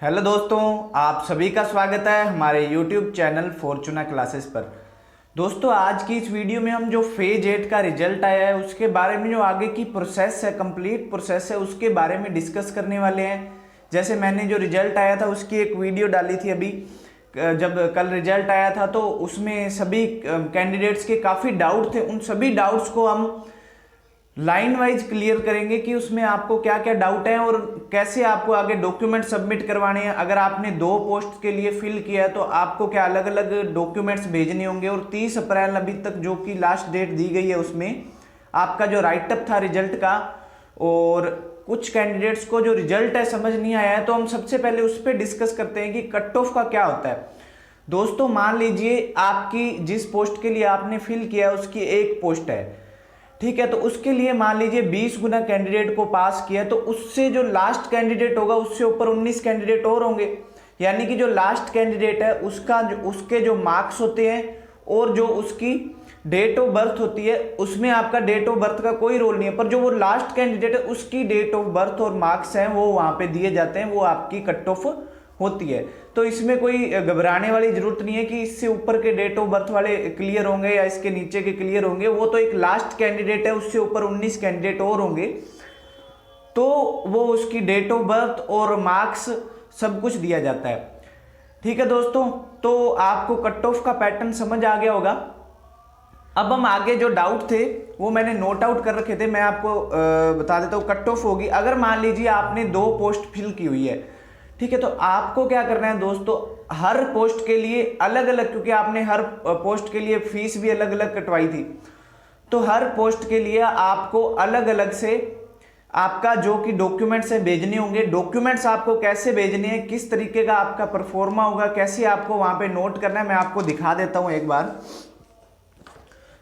Hello दोस्तों, आप सभी का स्वागत है हमारे YouTube चैनल फॉर्चूना क्लासेस पर। दोस्तों, आज की इस वीडियो में हम जो फेज 8 का रिजल्ट आया है उसके बारे में, जो आगे की प्रोसेस है, कंप्लीट प्रोसेस है, उसके बारे में डिस्कस करने वाले हैं। जैसे मैंने जो रिजल्ट आया था उसकी एक वीडियो डाली थी अभी, जब कल रिजल्ट आया था, तो उसमें सभी कैंडिडेट्स के काफ़ी डाउट थे। उन सभी डाउट्स को हम लाइन वाइज क्लियर करेंगे कि उसमें आपको क्या क्या डाउट है और कैसे आपको आगे डॉक्यूमेंट सबमिट करवाने हैं। अगर आपने 2 पोस्ट के लिए फिल किया है तो आपको क्या अलग अलग डॉक्यूमेंट्स भेजने होंगे। और 30 अप्रैल अभी तक जो कि लास्ट डेट दी गई है, उसमें आपका जो राइटअप था रिजल्ट का, और कुछ कैंडिडेट्स को जो रिजल्ट है समझ नहीं आया है, तो हम सबसे पहले उस पर डिस्कस करते हैं कि कट ऑफ का क्या होता है। दोस्तों, मान लीजिए आपकी जिस पोस्ट के लिए आपने फिल किया है उसकी एक पोस्ट है, ठीक है, तो उसके लिए मान लीजिए 20 गुना कैंडिडेट को पास किया, तो उससे जो लास्ट कैंडिडेट होगा उससे ऊपर 19 कैंडिडेट और होंगे। यानी कि जो लास्ट कैंडिडेट है उसके जो मार्क्स होते हैं और जो उसकी डेट ऑफ बर्थ होती है, उसमें आपका डेट ऑफ बर्थ का कोई रोल नहीं है, पर जो वो लास्ट कैंडिडेट है उसकी डेट ऑफ बर्थ और मार्क्स हैं वो वहां पे दिए जाते हैं, वो आपकी कट ऑफ होती है। तो इसमें कोई घबराने वाली जरूरत नहीं है कि इससे ऊपर के डेट ऑफ बर्थ वाले क्लियर होंगे या इसके नीचे के क्लियर होंगे। वो तो एक लास्ट कैंडिडेट है, उससे ऊपर 19 कैंडिडेट और होंगे, तो वो उसकी डेट ऑफ बर्थ और मार्क्स सब कुछ दिया जाता है। ठीक है दोस्तों, तो आपको कट ऑफ का पैटर्न समझ आ गया होगा। अब हम आगे जो डाउट थे वो मैंने नोट आउट कर रखे थे, मैं आपको बता देता हूँ। कट ऑफ होगी, अगर मान लीजिए आपने 2 पोस्ट फिल की हुई है, ठीक है, तो आपको क्या करना है दोस्तों, हर पोस्ट के लिए अलग अलग, क्योंकि आपने हर पोस्ट के लिए फीस भी अलग अलग कटवाई थी, तो हर पोस्ट के लिए आपको अलग अलग से आपका जो कि डॉक्यूमेंट्स है भेजने होंगे। डॉक्यूमेंट्स आपको कैसे भेजने हैं, किस तरीके का आपका परफॉर्मा होगा, कैसे आपको वहां पे नोट करना है, मैं आपको दिखा देता हूं एक बार।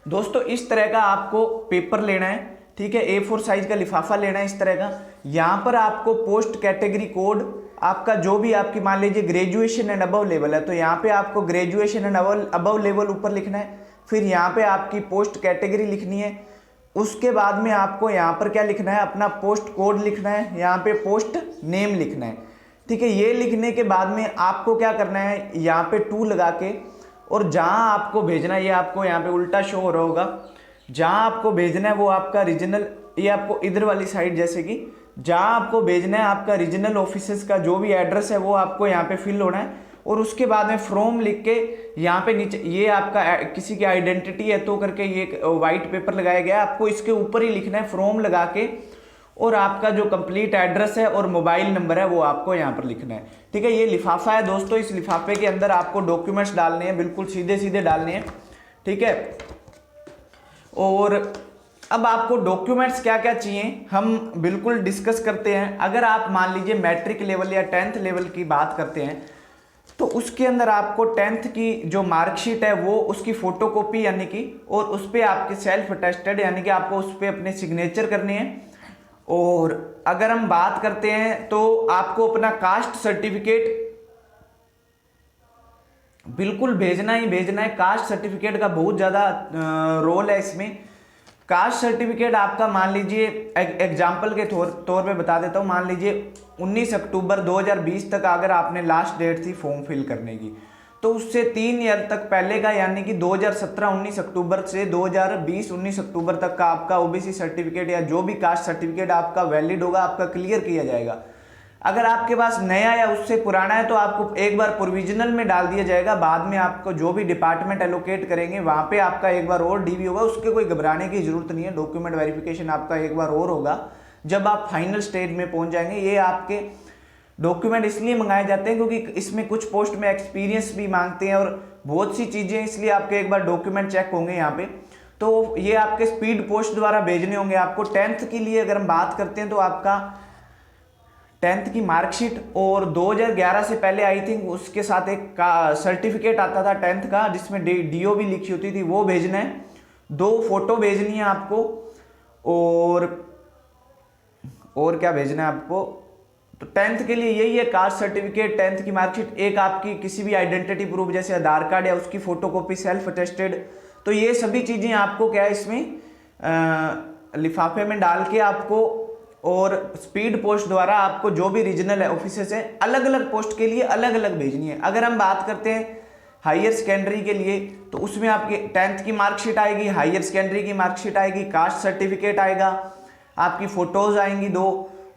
दोस्तों, इस तरह का आपको पेपर लेना है, ठीक है, A4 साइज का लिफाफा लेना है इस तरह का। यहाँ पर आपको पोस्ट कैटेगरी कोड आपका जो भी आपकी मान लीजिए ग्रेजुएशन एंड अबव लेवल है, तो यहाँ पे आपको ग्रेजुएशन एंड अबव लेवल ऊपर लिखना है। फिर यहाँ पे आपकी पोस्ट कैटेगरी लिखनी है। उसके बाद में आपको यहाँ पर क्या लिखना है, अपना पोस्ट कोड लिखना है, यहाँ पे पोस्ट नेम लिखना है, ठीक है। ये लिखने के बाद में आपको क्या करना है, यहाँ पे 2 लगा के, और जहां आपको भेजना है, ये आपको यहाँ पे उल्टा शो हो रहा होगा, जहां आपको भेजना है वो आपका रीजनल, ये आपको इधर वाली साइड, जैसे कि जहां आपको भेजना है आपका रीजनल ऑफिसेस का जो भी एड्रेस है वो आपको यहाँ पे फिल होना है। और उसके बाद में फ्रॉम लिख के यहाँ पे नीचे ये आपका किसी की आइडेंटिटी है तो करके ये वाइट पेपर लगाया गया है, आपको इसके ऊपर ही लिखना है फ्रॉम लगा के, और आपका जो कंप्लीट एड्रेस है और मोबाइल नंबर है वो आपको यहाँ पर लिखना है, ठीक है। ये लिफाफा है दोस्तों, इस लिफाफे के अंदर आपको डॉक्यूमेंट्स डालने हैं, बिल्कुल सीधे सीधे डालने हैं, ठीक है। और अब आपको डॉक्यूमेंट्स क्या क्या चाहिए हम बिल्कुल डिस्कस करते हैं। अगर आप मान लीजिए मैट्रिक लेवल या 10th लेवल की बात करते हैं, तो उसके अंदर आपको 10th की जो मार्कशीट है वो उसकी फोटोकॉपी यानी कि, और उस पर आपके सेल्फ अटेस्टेड यानी कि आपको उस पर अपने सिग्नेचर करने हैं। और अगर हम बात करते हैं तो आपको अपना कास्ट सर्टिफिकेट बिल्कुल भेजना ही भेजना है। कास्ट सर्टिफिकेट का बहुत ज़्यादा रोल है इसमें। कास्ट सर्टिफिकेट आपका मान लीजिए एग्जाम्पल के तौर पे बता देता हूँ, मान लीजिए 19 अक्टूबर 2020 तक अगर आपने लास्ट डेट थी फॉर्म फिल करने की, तो उससे 3 ईयर तक पहले का यानी कि 2017 19 अक्टूबर से 2020 19 अक्टूबर तक का आपका ओबीसी सर्टिफिकेट या जो भी कास्ट सर्टिफिकेट आपका वैलिड होगा, आपका क्लियर किया जाएगा। अगर आपके पास नया या उससे पुराना है तो आपको एक बार प्रोविजनल में डाल दिया जाएगा, बाद में आपको जो भी डिपार्टमेंट एलोकेट करेंगे वहां पे आपका एक बार और डीवी होगा। उसके कोई घबराने की जरूरत नहीं है, डॉक्यूमेंट वेरिफिकेशन आपका एक बार और होगा जब आप फाइनल स्टेज में पहुंच जाएंगे। ये आपके डॉक्यूमेंट इसलिए मंगाए जाते हैं क्योंकि इसमें कुछ पोस्ट में एक्सपीरियंस भी मांगते हैं और बहुत सी चीजें, इसलिए आपके एक बार डॉक्यूमेंट चेक होंगे यहाँ पे। तो ये आपके स्पीड पोस्ट द्वारा भेजने होंगे आपको। 10th के लिए अगर हम बात करते हैं तो आपका 10th की मार्कशीट, और 2011 से पहले आई थिंक उसके साथ एक सर्टिफिकेट आता था 10th का जिसमें डीओ भी लिखी होती थी, वो भेजना है। 2 फोटो भेजनी है आपको, और क्या भेजना है आपको, तो 10th के लिए यही है, कास्ट सर्टिफिकेट, 10th की मार्कशीट, एक आपकी किसी भी आइडेंटिटी प्रूफ जैसे आधार कार्ड या उसकी फोटोकॉपी सेल्फ अटेस्टेड। तो ये सभी चीजें आपको क्या है इसमें लिफाफे में डाल के आपको और स्पीड पोस्ट द्वारा आपको जो भी रीजनल ऑफिसेस है अलग अलग पोस्ट के लिए अलग अलग भेजनी है। अगर हम बात करते हैं हायर सेकेंडरी के लिए तो उसमें आपकी 10th की मार्कशीट आएगी, हायर सेकेंडरी की मार्कशीट आएगी, कास्ट सर्टिफिकेट आएगा, आपकी फोटोज आएंगी 2,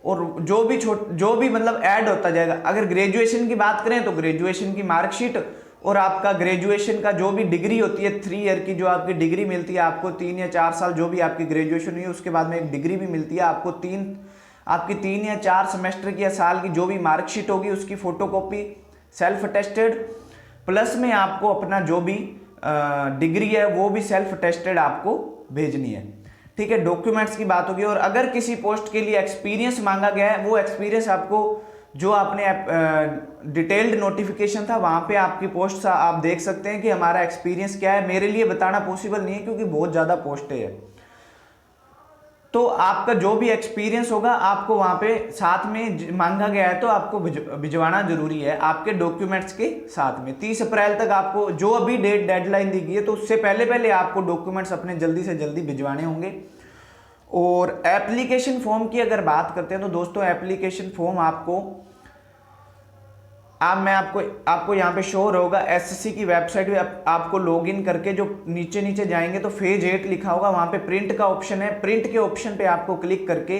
और जो भी मतलब ऐड होता जाएगा। अगर ग्रेजुएशन की बात करें तो ग्रेजुएशन की मार्कशीट और आपका ग्रेजुएशन का जो भी डिग्री होती है 3 ईयर की जो आपकी डिग्री मिलती है आपको, 3 या 4 साल जो भी आपकी ग्रेजुएशन हुई है उसके बाद में एक डिग्री भी मिलती है आपको, आपकी 3 या 4 सेमेस्टर की या साल की जो भी मार्कशीट होगी उसकी फोटोकॉपी सेल्फ अटेस्टेड, प्लस में आपको अपना जो भी डिग्री है वो भी सेल्फ अटेस्टेड आपको भेजनी है। ठीक है, डॉक्यूमेंट्स की बात होगी। और अगर किसी पोस्ट के लिए एक्सपीरियंस मांगा गया है वो एक्सपीरियंस आपको जो आपने डिटेल्ड नोटिफिकेशन था वहां पे आपकी पोस्ट आप देख सकते हैं कि हमारा एक्सपीरियंस क्या है। मेरे लिए बताना पॉसिबल नहीं है क्योंकि बहुत ज़्यादा पोस्टें है, तो आपका जो भी एक्सपीरियंस होगा आपको वहां पे साथ में मांगा गया है तो आपको भिजवाना जरूरी है आपके डॉक्यूमेंट्स के साथ में। 30 अप्रैल तक आपको जो अभी डेडलाइन दी गई है तो उससे पहले आपको डॉक्यूमेंट्स अपने जल्दी से जल्दी भिजवाने होंगे। और एप्लीकेशन फॉर्म की अगर बात करते हैं तो दोस्तों एप्लीकेशन फॉर्म मैं आपको यहाँ पे शो होगा एसएससी की वेबसाइट पे आपको लॉगिन करके जो नीचे जाएंगे तो फेज 8 लिखा होगा, वहाँ पे प्रिंट का ऑप्शन है। प्रिंट के ऑप्शन पे आपको क्लिक करके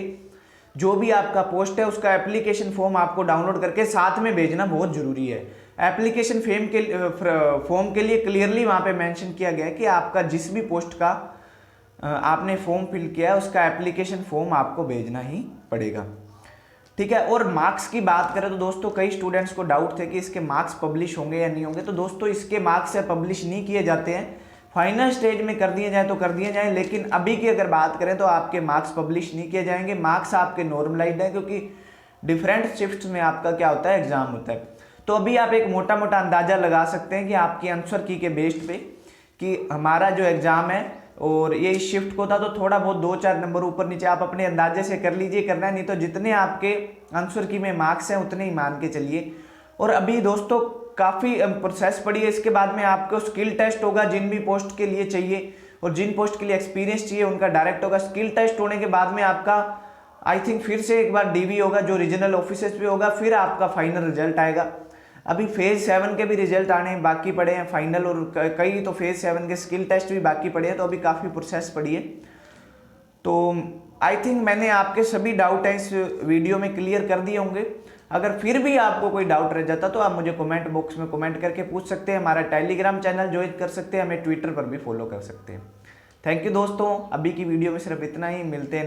जो भी आपका पोस्ट है उसका एप्लीकेशन फॉर्म आपको डाउनलोड करके साथ में भेजना बहुत जरूरी है। एप्लीकेशन फॉर्म के लिए क्लियरली वहाँ पे मेंशन किया गया है कि आपका जिस भी पोस्ट का आपने फॉर्म फिल किया है उसका एप्लीकेशन फॉर्म आपको भेजना ही पड़ेगा। ठीक है, और मार्क्स की बात करें तो दोस्तों कई स्टूडेंट्स को डाउट थे कि इसके मार्क्स पब्लिश होंगे या नहीं होंगे। तो दोस्तों इसके मार्क्स से पब्लिश नहीं किए जाते हैं, फाइनल स्टेज में कर दिए जाए तो कर दिए जाएं, लेकिन अभी की अगर बात करें तो आपके मार्क्स पब्लिश नहीं किए जाएंगे। मार्क्स आपके नॉर्मलाइज्ड है क्योंकि डिफरेंट शिफ्ट्स में आपका क्या होता है, एग्जाम होता है। तो अभी आप एक मोटा मोटा अंदाजा लगा सकते हैं कि आपकी आंसर की के बेस्ड पे कि हमारा जो एग्जाम है और ये इस शिफ्ट को था तो थोड़ा बहुत 2-4 नंबर ऊपर नीचे आप अपने अंदाजे से कर लीजिए, करना है नहीं तो जितने आपके आंसर की में मार्क्स हैं उतने ही मान के चलिए। और अभी दोस्तों काफ़ी प्रोसेस पड़ी है, इसके बाद में आपको स्किल टेस्ट होगा जिन भी पोस्ट के लिए चाहिए, और जिन पोस्ट के लिए एक्सपीरियंस चाहिए उनका डायरेक्ट होगा। स्किल टेस्ट होने के बाद में आपका आई थिंक फिर से एक बार डीवी होगा जो रीजनल ऑफिसेस पे होगा, फिर आपका फाइनल रिजल्ट आएगा। अभी फेज 7 के भी रिजल्ट आने बाकी पड़े हैं फाइनल, और कई तो फेज 7 के स्किल टेस्ट भी बाकी पड़े हैं, तो अभी काफ़ी प्रोसेस पड़ी है। तो आई थिंक मैंने आपके सभी डाउट हैं इस वीडियो में क्लियर कर दिए होंगे। अगर फिर भी आपको कोई डाउट रह जाता तो आप मुझे कमेंट बॉक्स में कमेंट करके पूछ सकते हैं, हमारा टेलीग्राम चैनल ज्वाइन कर सकते हैं, हमें ट्विटर पर भी फॉलो कर सकते हैं। थैंक यू दोस्तों, अभी की वीडियो में सिर्फ इतना ही, मिलते हैं